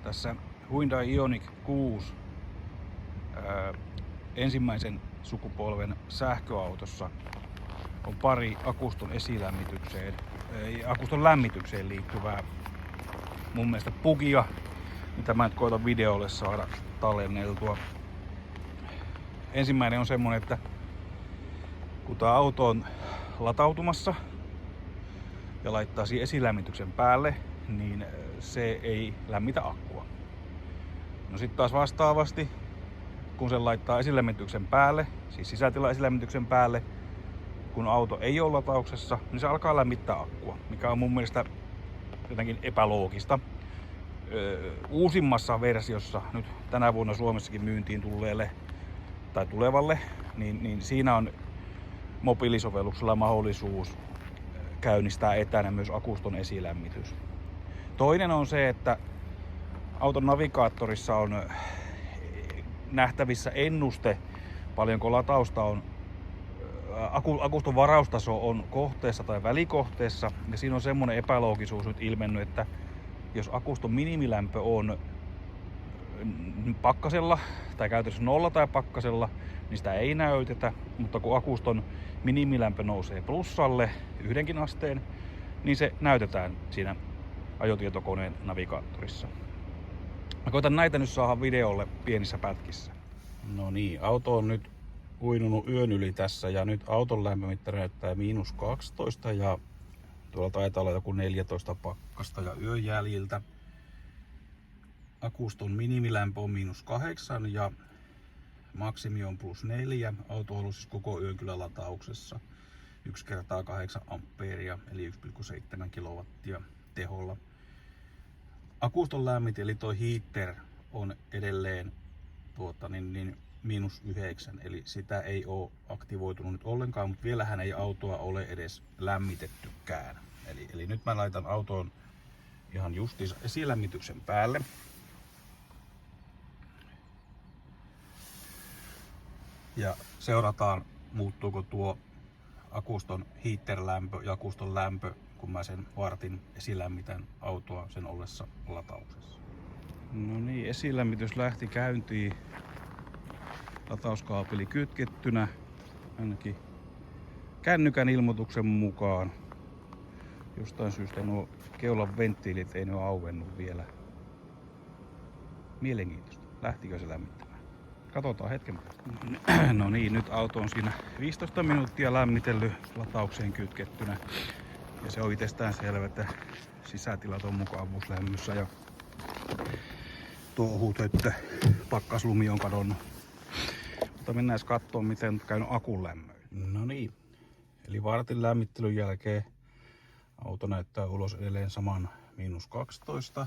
Tässä Hyundai Ioniq 6 ensimmäisen sukupolven sähköautossa on pari akuston lämmitykseen liittyvää mun mielestä bugia, mitä mä nyt koitan videolle saada tallenneltua. Ensimmäinen on semmonen, että kun tää auto on latautumassa ja laittaa siihen esilämmityksen päälle, niin se ei lämmitä akkua. No sitten taas vastaavasti, kun sen laittaa esilämmityksen päälle, siis sisätila esilämmityksen päälle, kun auto ei ole latauksessa, niin se alkaa lämmittää akkua, mikä on mun mielestä jotenkin epäloogista. Uusimmassa versiossa, nyt tänä vuonna Suomessakin myyntiin tulleelle tai tulevalle, niin siinä on mobiilisovelluksella mahdollisuus käynnistää etänä myös akuston esilämmitys. Toinen on se, että auton navigaattorissa on nähtävissä ennuste, paljonko latausta on, akuston varaustaso on kohteessa tai välikohteessa, ja siinä on semmoinen epäloogisuus nyt ilmennyt, että jos akuston minimilämpö on pakkasella tai käytössä 0 tai pakkasella, niin sitä ei näytetä, mutta kun akuston minimilämpö nousee plussalle 1 asteen, niin se näytetään siinä ajotietokoneen navigaattorissa. Mä koitan näitä nyt saada videolle pienissä pätkissä. No niin, auto on nyt uinunut yön yli tässä ja nyt auton lämpömittari näyttää -12 ja tuolla taitaa olla joku 14 pakkasta ja yön jäljiltä. Akuston minimilämpö on -8 ja maksimi on +4. Auto on ollut siis koko yön kyllä latauksessa 1 × 8 ampeeria eli 1,7 kilowattia teholla. Akuston lämmit eli toi heater on edelleen -9, eli sitä ei ole aktivoitunut nyt ollenkaan, mutta vielähän ei autoa ole edes lämmitettykään. Eli nyt mä laitan autoon ihan justiinsa esilämmityksen päälle. Ja seurataan, muuttuuko tuo akuston heater-lämpö ja akuston lämpö, kun mä sen vartin esilämmitän autoa sen ollessa latauksessa. No niin, esilämmitys lähti käyntiin. Latauskaapeli kytkettynä, ainakin kännykän ilmoituksen mukaan. Jostain syystä nuo keulan venttiilit ei ne ole auennut vielä. Mielenkiintoista. Lähtikö se lämmittämään? Katsotaan hetken päästä. No niin, nyt auto on siinä 15 minuuttia lämmitellyt lataukseen kytkettynä. Ja se on itsestään selvä, että sisätilat on mukavuuslämmössä ja tuo ohut, että pakkaslumi on kadonnut. Mutta mennään katsomaan, miten on käynyt akun lämmöllä. No niin, eli vartin lämmittelyn jälkeen auto näyttää ulos edelleen saman -12.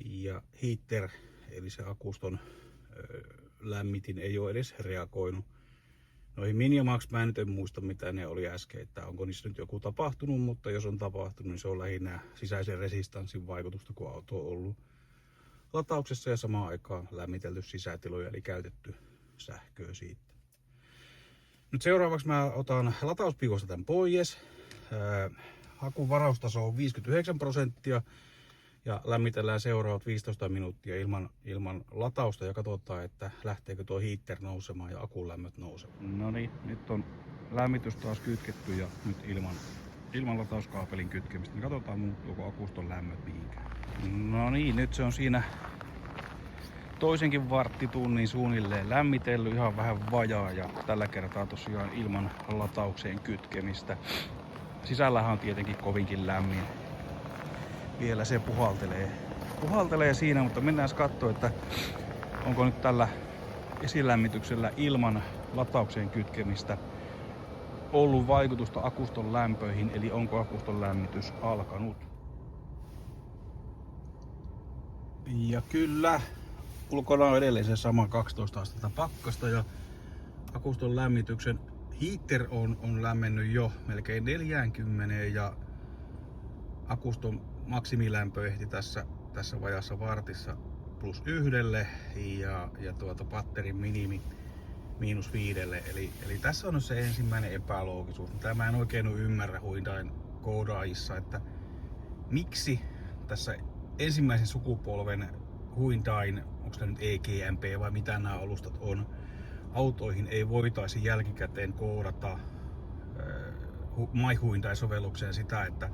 Ja heater, eli se akuston lämmitin ei ole edes reagoinut. Noihin Minimax mä nyt en muista mitä ne oli äsken, että onko niissä nyt joku tapahtunut, mutta jos on tapahtunut, niin se on lähinnä sisäisen resistanssin vaikutusta, kun auto on ollut latauksessa ja samaan aikaan lämmitelty sisätiloja, eli käytetty sähköä siitä. Nyt seuraavaksi mä otan latauspiukosta tämän pois. Akun varaustaso on 59% ja lämmitellään seuraavat 15 minuuttia ilman latausta ja katsotaan, että lähteekö tuo heater nousemaan ja akun lämmöt nousemaan. No niin, nyt on lämmitys taas kytketty ja nyt ilman latauskaapelin kytkemistä. Niin katsotaan, muuttuuko akuston lämmöt mihinkään. No niin, nyt se on siinä toisenkin varttitunnin suunnilleen lämmitellyt, ihan vähän vajaa ja tällä kertaa tosiaan ilman lataukseen kytkemistä. Sisällähän on tietenkin kovinkin lämmin. Vielä se puhaltelee siinä, mutta mennään katsoa, että onko nyt tällä esilämmityksellä ilman lataukseen kytkemistä ollut vaikutusta akuston lämpöihin, eli onko akuston lämmitys alkanut. Ja kyllä, ulkona on edelleen se sama 12 astetta pakkasta ja akuston lämmityksen heater on lämmennyt jo melkein 40 ja akuston maksimilämpö ehti tässä vajassa vartissa +1 ja patterin minimi -5. Eli tässä on se ensimmäinen epäloogisuus, mitä mä en oikein ymmärrä Hyundain koodaajissa, että miksi tässä ensimmäisen sukupolven Hyundain, onko se nyt EGMP vai mitä nämä alustat on, autoihin ei voitaisi jälkikäteen koodata My Hyundai-sovellukseen sitä, että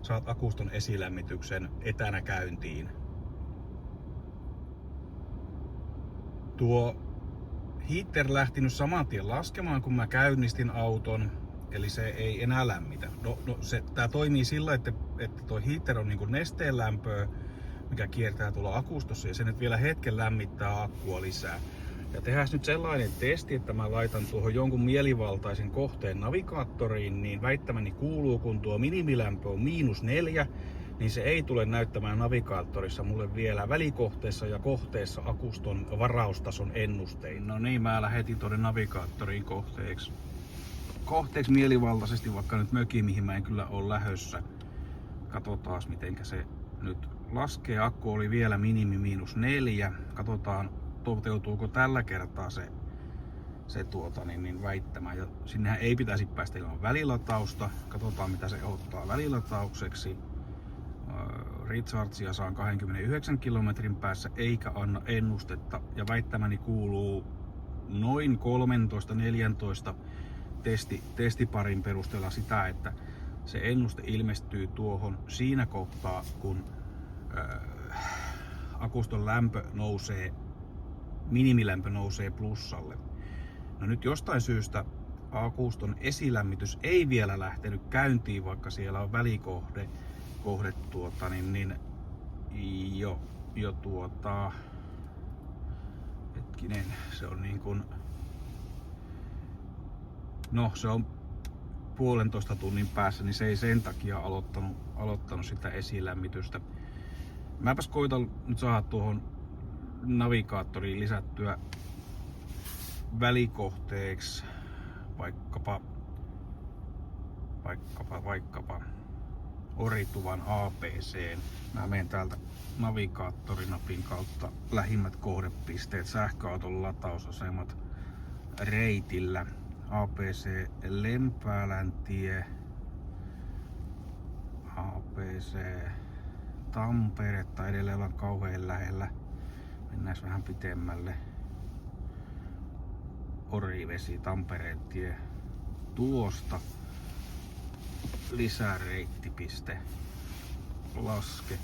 saat akuston esilämmityksen etänä käyntiin. Tuo heater lähti nyt saman tien laskemaan, kun mä käynnistin auton, eli se ei enää lämmitä. Tää toimii sillä, että tuo heater on niin kuin nesteen lämpöä, mikä kiertää tuolla akustossa, ja se nyt vielä hetken lämmittää akkua lisää. Ja tehdään nyt sellainen testi, että mä laitan tuohon jonkun mielivaltaisen kohteen navigaattoriin, niin väittämäni kuuluu, kun tuo minimilämpö on -4, niin se ei tule näyttämään navigaattorissa mulle vielä välikohteessa ja kohteessa akuston varaustason ennustein. No niin, mä lähetin tuonne navigaattoriin kohteeksi mielivaltaisesti, vaikka nyt möki, mihin mä en kyllä ole lähössä. Katsotaan, mitenkä se nyt laskee. Akku oli vielä minimi -4. Katsotaan, toteutuuko tällä kertaa se väittämä. Ja sinnehän ei pitäisi päästä ilman välilatausta. Katsotaan, mitä se ottaa välilataukseksi. Rechargea saan 29 kilometrin päässä eikä anna ennustetta. Ja väittämäni kuuluu noin 13-14 testiparin perusteella sitä, että se ennuste ilmestyy tuohon siinä kohtaa, kun akuston lämpö nousee, minimilämpö nousee plussalle. No nyt jostain syystä akuston esilämmitys ei vielä lähtenyt käyntiin, vaikka siellä on välikohde hetkinen, se on niin kuin, no se on 1,5 tunnin päässä, niin se ei sen takia aloittanut sitä esilämmitystä. Mäpäs koitan nyt saada tuohon navigaattoriin lisättyä välikohteeksi vaikkapa Orituvan APC:n. Mä menen täältä navigaattorinapin kautta lähimmät kohdepisteet, sähköauton latausasemat reitillä. APC Lempääläntie, APC Tamperetta, edelleen ollaan kauhean lähellä. Mennään vähän pitemmälle. Orivesi, Tampereen tie. Tuosta lisäreittipiste. Laske.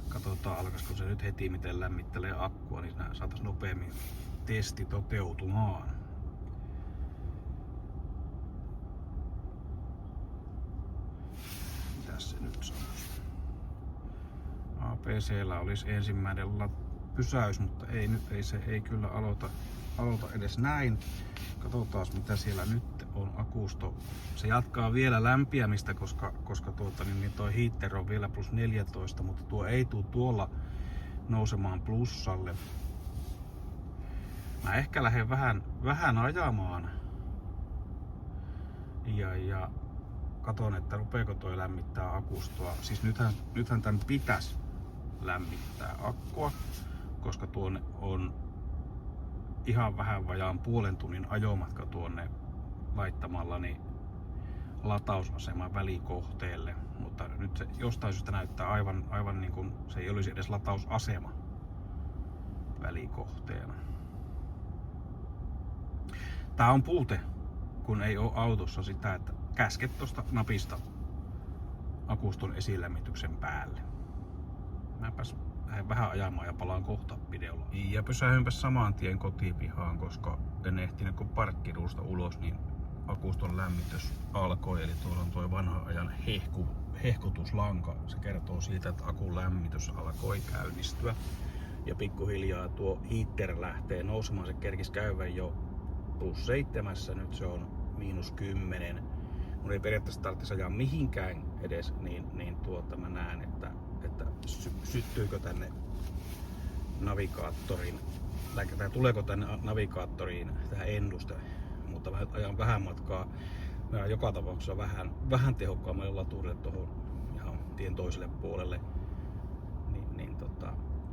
Katsotaan, alkaisiko se nyt heti miten lämmittelee akkua, niin saataisiin nopeammin testi toteutumaan. Mitäs se nyt sanoisi? APC:llä olisi ensimmäinen pysäys, mutta se ei kyllä aloita edes näin. Katsotaan, mitä siellä nyt on akusto. Se jatkaa vielä lämpiämistä, koska toi heater on vielä +14, mutta tuo ei tule tuolla nousemaan plussalle. Mä ehkä lähden vähän ajamaan ja katon, että rupeeko toi lämmittää akustoa. Siis nythän tän pitäisi lämmittää akkua, koska tuonne on ihan vähän vajaan 0,5 tunnin ajomatka tuonne laittamallani latausaseman välikohteelle, mutta nyt se jostain syystä näyttää aivan niin kuin se ei olisi edes latausasema välikohteena. Tää on puute, kun ei ole autossa sitä, että käsket tosta napista akuston esilämmityksen päälle. Mäpäs lähden vähän ajamaan ja palaan kohta videolla. Ja pysähynpäs saman tien kotipihaan, koska en ehtinyt kun parkkiruusta ulos, niin akuston lämmitys alkoi. Eli tuolla on tuo vanhan ajan hehkutuslanka. Se kertoo siitä, että akun lämmitys alkoi käynnistyä. Ja pikkuhiljaa tuo heater lähtee nousemaan. Se kerkisi käydä jo +7, nyt se on -10. Mun ei periaatteessa tarvitsisi ajaa mihinkään edes, niin mä näen, että syttyykö tänne navigaattoriin, tai tuleeko tänne navigaattoriin tähän ennuste, mutta mä ajan vähän matkaa. Mä ajan joka tapauksessa vähän tehokkaammalle laturille tuohon ihan tien toiselle puolelle,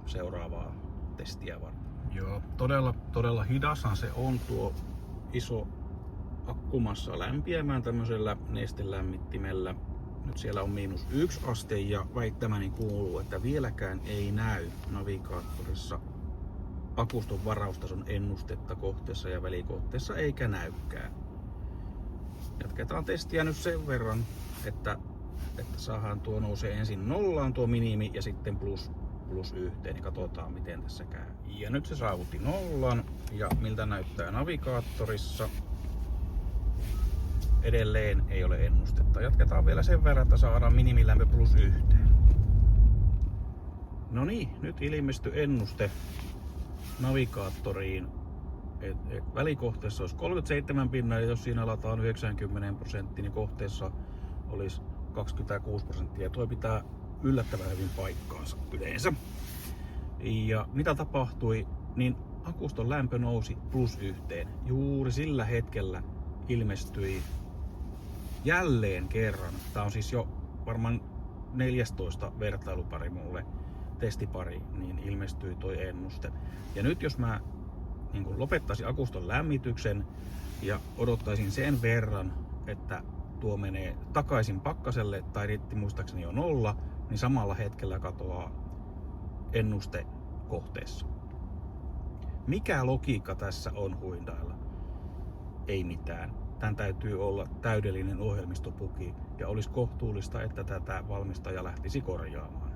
seuraavaa testiä varten. Joo, todella hidashan se on tuo iso akkumassa lämpiämään tämmöisellä nestelämmittimellä, Nyt siellä on -1 aste ja väittämäni kuuluu, että vieläkään ei näy navigaattorissa akuston varaustason ennustetta kohteessa ja välikohteessa eikä näykään. Jatketaan testiä nyt sen verran, että saadaan tuo nousee ensin nollaan tuo minimi ja sitten plus yhteen, niin katsotaan miten tässä käy. Ja nyt se saavutti nollan ja miltä näyttää navigaattorissa. Edelleen ei ole ennustetta. Jatketaan vielä sen verran, että saadaan minimilämpö +1. No niin, nyt ilmestyi ennuste navigaattoriin. Välikohteessa olisi 37 pinnaa ja jos siinä lataan 90%, niin kohteessa olisi 26%. Tuo pitää yllättävän hyvin paikkaansa yleensä. Ja mitä tapahtui, niin akuston lämpö nousi +1. Juuri sillä hetkellä ilmestyi jälleen kerran. Tää on siis jo varmaan 14 vertailupari mulle, testipari, niin ilmestyi toi ennuste. Ja nyt jos mä niin lopettaisin akuston lämmityksen ja odottaisin sen verran, että tuo menee takaisin pakkaselle tai riitti muistaakseni jo 0, niin samalla hetkellä katoaa ennuste kohteessa. Mikä logiikka tässä on Hyundailla? Ei mitään. Tän täytyy olla täydellinen ohjelmistopuki ja olisi kohtuullista, että tätä valmistaja lähtisi korjaamaan.